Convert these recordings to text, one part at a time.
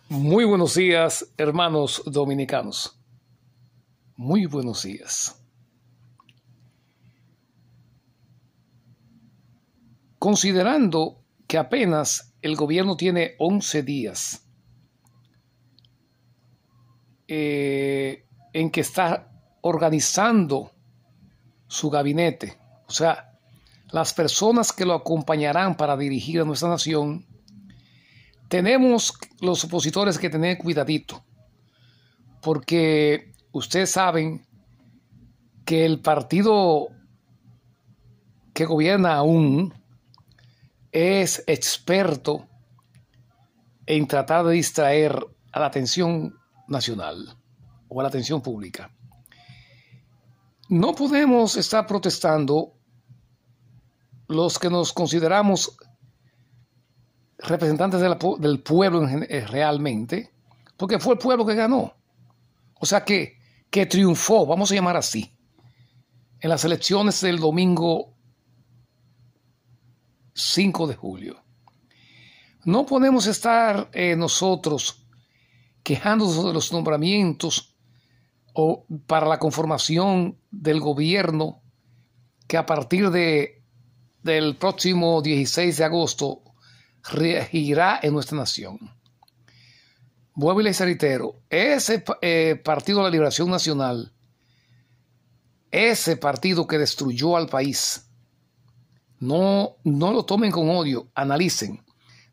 Muy buenos días, hermanos dominicanos. Muy buenos días. Considerando que apenas el gobierno tiene 11 días en que está organizando su gabinete, o sea, las personas que lo acompañarán para dirigir a nuestra nación, tenemos los opositores que tener cuidadito, porque ustedes saben que el partido que gobierna aún es experto en tratar de distraer a la atención nacional o a la atención pública. No podemos estar protestando los que nos consideramos representantes del pueblo realmente, porque fue el pueblo que ganó. O sea, que triunfó, vamos a llamar así, en las elecciones del domingo 5 de julio. No podemos estar nosotros quejándonos de los nombramientos o para la conformación del gobierno que a partir del próximo 16 de agosto regirá en nuestra nación. Vuelvo y les reitero, ese Partido de la Liberación Nacional, ese partido que destruyó al país, no lo tomen con odio, analicen,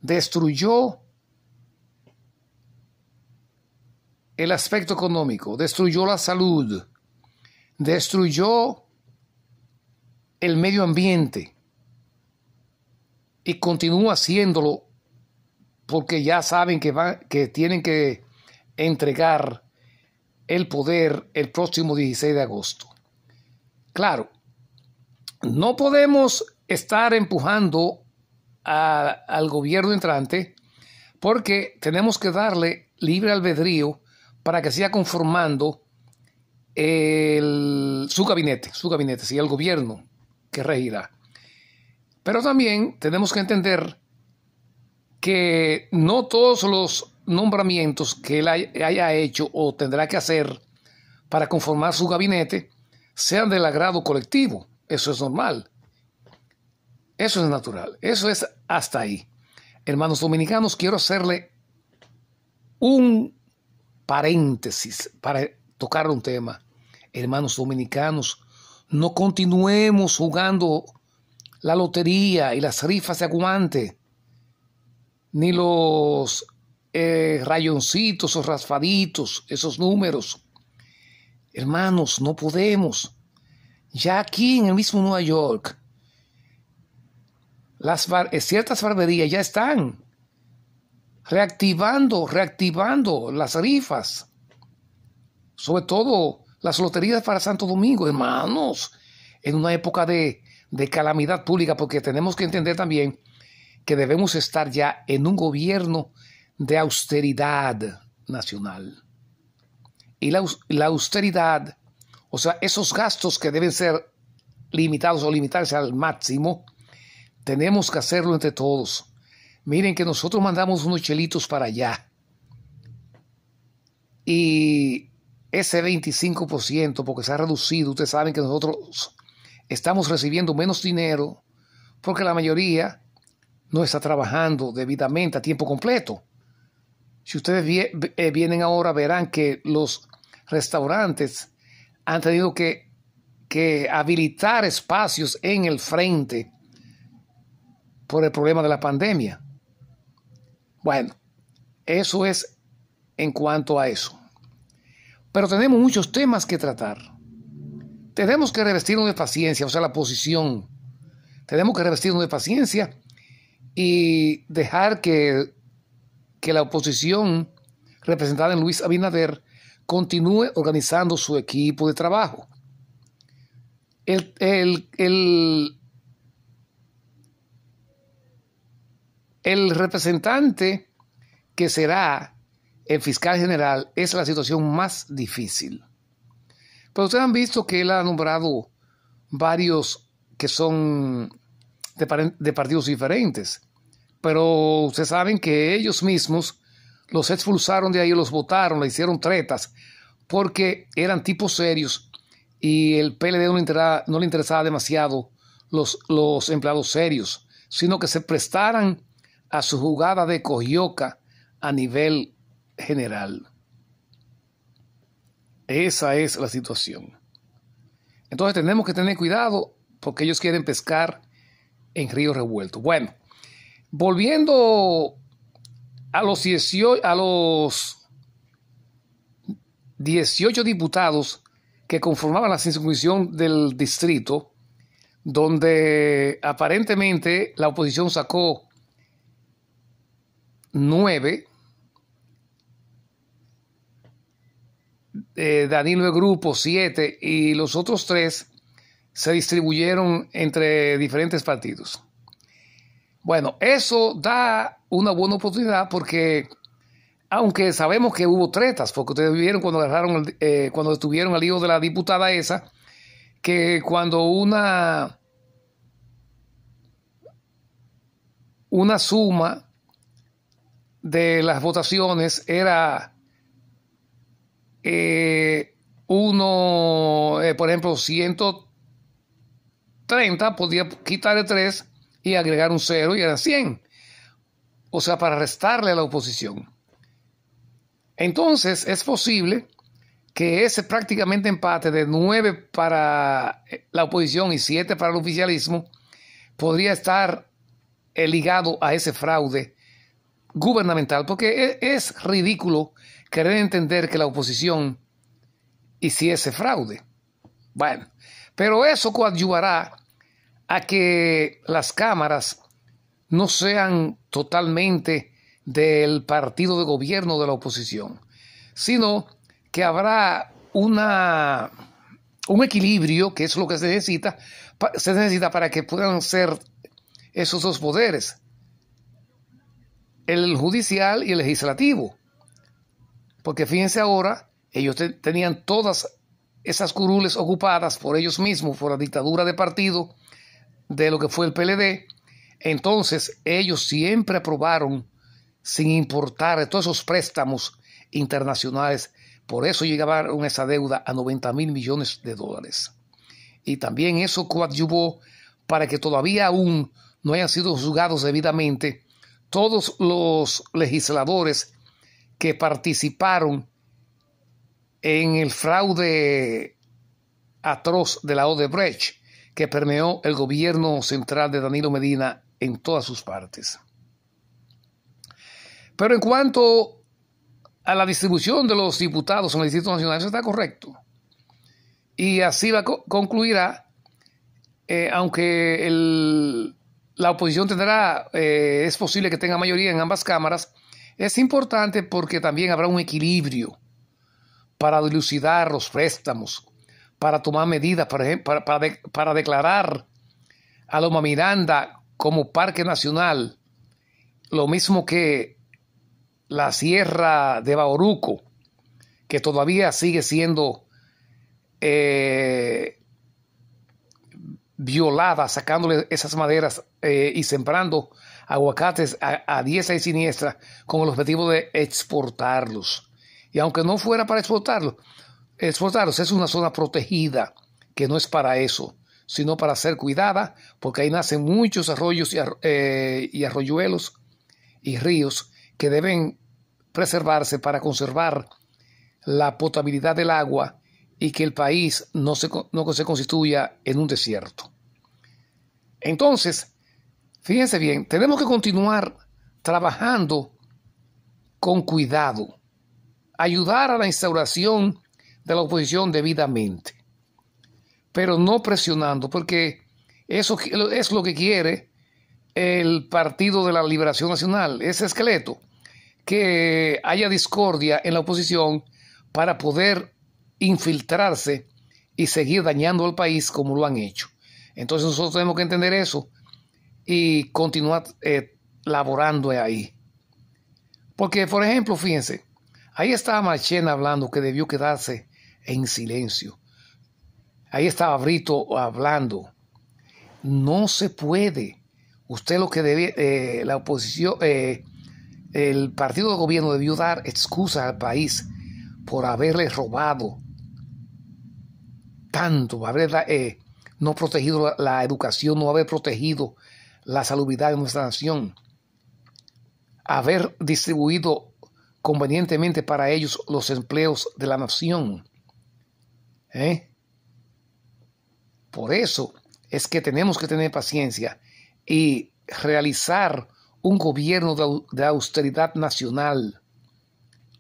destruyó el aspecto económico, destruyó la salud, destruyó el medio ambiente y continúa haciéndolo porque ya saben que tienen que entregar el poder el próximo 16 de agosto. Claro, no podemos estar empujando al gobierno entrante porque tenemos que darle libre albedrío para que siga conformando su gabinete, sí, el gobierno que regirá. Pero también tenemos que entender que no todos los nombramientos que él haya hecho o tendrá que hacer para conformar su gabinete sean del agrado colectivo. Eso es normal. Eso es natural. Eso es hasta ahí. Hermanos dominicanos, quiero hacerle un paréntesis para tocar un tema. Hermanos dominicanos, no continuemos jugando la lotería y las rifas de aguante, ni los rayoncitos o rasfaditos, esos números. Hermanos, no podemos. Ya aquí en el mismo Nueva York, ciertas barberías ya están reactivando las rifas, sobre todo las loterías para Santo Domingo, hermanos, en una época de calamidad pública, porque tenemos que entender también que debemos estar ya en un gobierno de austeridad nacional. Y la austeridad, o sea, esos gastos que deben ser limitados o limitarse al máximo, tenemos que hacerlo entre todos. Miren que nosotros mandamos unos chelitos para allá. Y ese 25%, porque se ha reducido, ustedes saben que nosotros estamos recibiendo menos dinero porque la mayoría no está trabajando debidamente a tiempo completo. Si ustedes vienen ahora, verán que los restaurantes han tenido que habilitar espacios en el frente por el problema de la pandemia. Bueno, eso es en cuanto a eso. Pero tenemos muchos temas que tratar. Tenemos que revestirnos de paciencia, o sea, la oposición. Tenemos que revestirnos de paciencia y dejar que la oposición, representada en Luis Abinader, continúe organizando su equipo de trabajo. El representante que será el fiscal general es la situación más difícil. Pero ustedes han visto que él ha nombrado varios que son de partidos diferentes. Pero ustedes saben que ellos mismos los expulsaron de ahí, los votaron, le hicieron tretas, porque eran tipos serios y el PLD no le interesaba demasiado los empleados serios, sino que se prestaran a su jugada de cogioca a nivel general. Esa es la situación. Entonces tenemos que tener cuidado porque ellos quieren pescar en río revuelto. Bueno, volviendo a los 18 diputados que conformaban la circunscripción del distrito, donde aparentemente la oposición sacó 9, Danilo de Grupo 7 y los otros 3 se distribuyeron entre diferentes partidos. Bueno, eso da una buena oportunidad porque, aunque sabemos que hubo tretas, porque ustedes vieron cuando cuando detuvieron al hijo de la diputada esa, que cuando una suma de las votaciones era por ejemplo, 130, podía quitarle 3 y agregar un 0 y eran 100. O sea, para restarle a la oposición. Entonces, es posible que ese prácticamente empate de 9 para la oposición y 7 para el oficialismo podría estar ligado a ese fraude gubernamental, porque es ridículo querer entender que la oposición hiciese fraude. Bueno, pero eso coadyuvará a que las cámaras no sean totalmente del partido de gobierno de la oposición, sino que habrá un equilibrio, que es lo que se necesita para que puedan ser esos dos poderes, el judicial y el legislativo. Porque fíjense ahora, ellos tenían todas esas curules ocupadas por ellos mismos, por la dictadura de partido de lo que fue el PLD. Entonces ellos siempre aprobaron, sin importar todos esos préstamos internacionales. Por eso llegaron esa deuda a 90,000 millones de dólares. Y también eso coadyuvó para que todavía aún no hayan sido juzgados debidamente todos los legisladores que participaron en el fraude atroz de la Odebrecht, que permeó el gobierno central de Danilo Medina en todas sus partes. Pero en cuanto a la distribución de los diputados en el Distrito Nacional, eso está correcto. Y así concluirá, aunque la oposición es posible que tenga mayoría en ambas cámaras. Es importante porque también habrá un equilibrio para dilucidar los préstamos, para tomar medidas, por ejemplo, para declarar a Loma Miranda como parque nacional, lo mismo que la Sierra de Bauruco, que todavía sigue siendo violada, sacándole esas maderas y sembrando aguacates a diestra y siniestra con el objetivo de exportarlos. Y aunque no fuera para exportarlos, es una zona protegida que no es para eso, sino para ser cuidada, porque ahí nacen muchos arroyos y arroyuelos y ríos que deben preservarse para conservar la potabilidad del agua y que el país no se constituya en un desierto. Entonces, fíjense bien, tenemos que continuar trabajando con cuidado, ayudar a la instauración de la oposición debidamente, pero no presionando, porque eso es lo que quiere el Partido de la Liberación Nacional, ese esqueleto, que haya discordia en la oposición para poder infiltrarse y seguir dañando al país como lo han hecho. Entonces nosotros tenemos que entender eso y continuar laborando ahí. Porque, por ejemplo, fíjense, ahí estaba Marchena hablando que debió quedarse en silencio. Ahí estaba Brito hablando. No se puede. Usted lo que debe, la oposición, El partido de gobierno debió dar excusa al país por haberle robado tanto, haber no protegido la educación, no haber protegido la salubridad de nuestra nación, haber distribuido convenientemente para ellos los empleos de la nación. Por eso es que tenemos que tener paciencia y realizar un gobierno de austeridad nacional.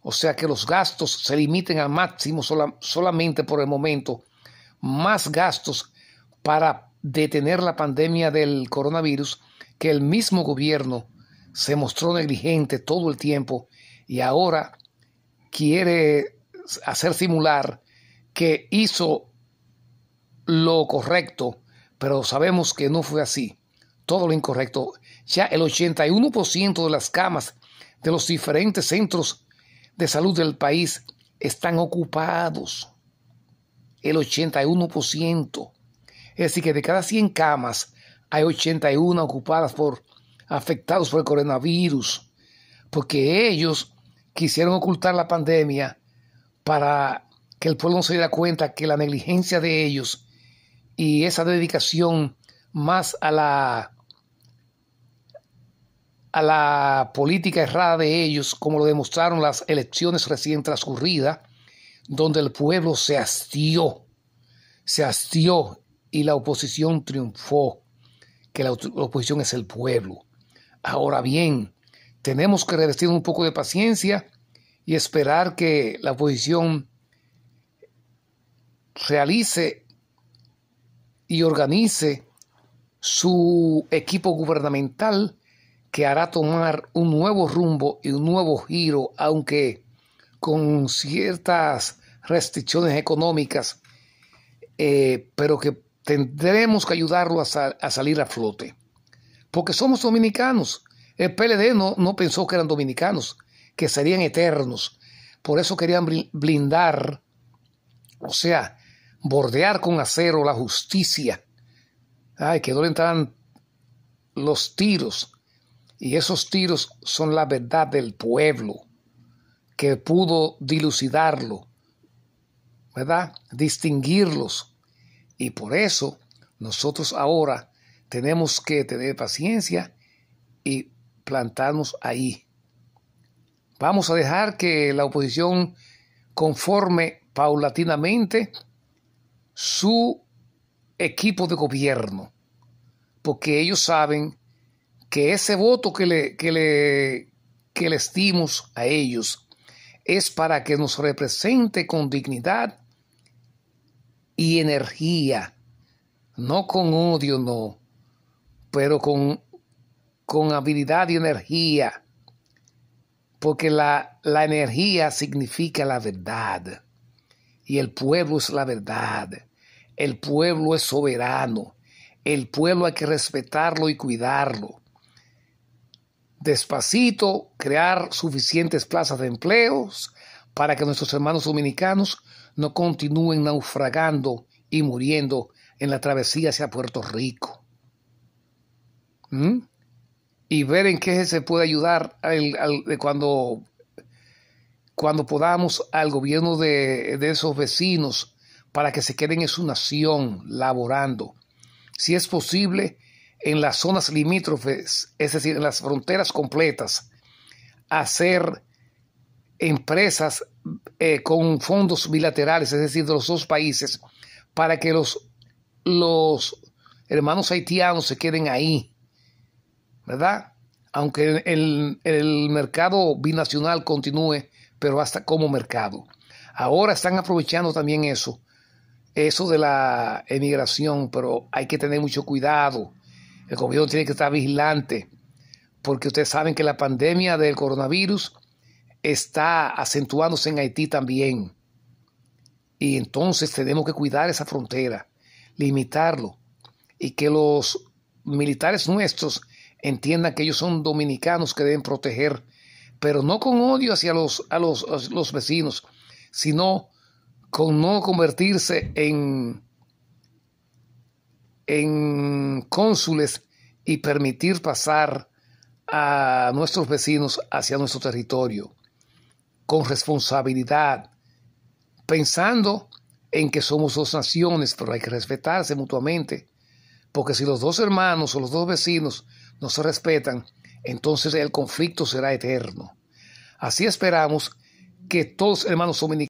O sea, que los gastos se limiten al máximo solamente por el momento. Más gastos para detener la pandemia del coronavirus, que el mismo gobierno se mostró negligente todo el tiempo y ahora quiere hacer simular que hizo lo correcto, pero sabemos que no fue así. Todo lo incorrecto. Ya el 81% de las camas de los diferentes centros de salud del país están ocupados. El 81%. Es decir, que de cada 100 camas hay 81 ocupadas por afectados por el coronavirus, porque ellos quisieron ocultar la pandemia para que el pueblo no se diera cuenta que la negligencia de ellos y esa dedicación más a la política errada de ellos, como lo demostraron las elecciones recién transcurridas, donde el pueblo se hastió y la oposición triunfó, que la oposición es el pueblo. Ahora bien, tenemos que revestir un poco de paciencia y esperar que la oposición realice y organice su equipo gubernamental, que hará tomar un nuevo rumbo y un nuevo giro, aunque con ciertas restricciones económicas, pero que tendremos que ayudarlo a salir a flote. Porque somos dominicanos. El PLD no pensó que eran dominicanos, que serían eternos. Por eso querían blindar, o sea, bordear con acero la justicia. Que no le entraran los tiros. Y esos tiros son la verdad del pueblo, que pudo dilucidarlo, ¿verdad? Distinguirlos. Y por eso nosotros ahora tenemos que tener paciencia y plantarnos ahí. Vamos a dejar que la oposición conforme paulatinamente su equipo de gobierno, porque ellos saben que ese voto que les dimos a ellos es para que nos represente con dignidad y energía, no con odio, no, pero con habilidad y energía, porque la energía significa la verdad, y el pueblo es la verdad, el pueblo es soberano, el pueblo hay que respetarlo y cuidarlo. Despacito, crear suficientes plazas de empleos para que nuestros hermanos dominicanos no continúen naufragando y muriendo en la travesía hacia Puerto Rico. Y ver en qué se puede ayudar cuando podamos al gobierno de esos vecinos para que se queden en su nación laborando. Si es posible, en las zonas limítrofes, es decir, en las fronteras completas, hacer empresas con fondos bilaterales, es decir, de los dos países, para que los hermanos haitianos se queden ahí, ¿verdad? Aunque el mercado binacional continúe, pero hasta como mercado. Ahora están aprovechando también eso de la emigración, pero hay que tener mucho cuidado. El gobierno tiene que estar vigilante, porque ustedes saben que la pandemia del coronavirus está acentuándose en Haití también. Y entonces tenemos que cuidar esa frontera, limitarlo, y que los militares nuestros entiendan que ellos son dominicanos que deben proteger, pero no con odio hacia los vecinos, sino con no convertirse en cónsules y permitir pasar a nuestros vecinos hacia nuestro territorio, con responsabilidad, pensando en que somos dos naciones, pero hay que respetarse mutuamente, porque si los dos hermanos o los dos vecinos no se respetan, entonces el conflicto será eterno. Así esperamos que todos los hermanos dominicanos